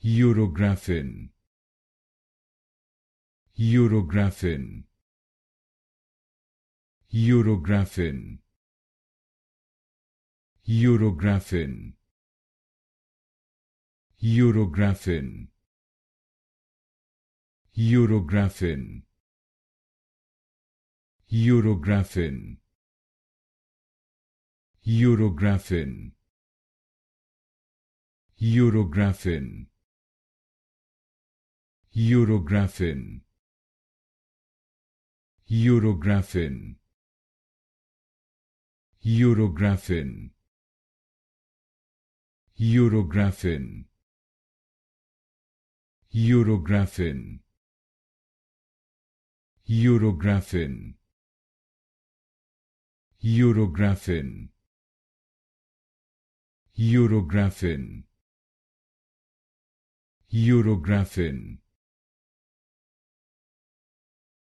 Urografin, Urografin, Urografin, Urografin, Urografin, Urografin, Urografin, Urografin, Urografin, Urografin, Urografin, Urografin, Urografin, Urografin, Urografin, Urografin, Urografin, Urografin,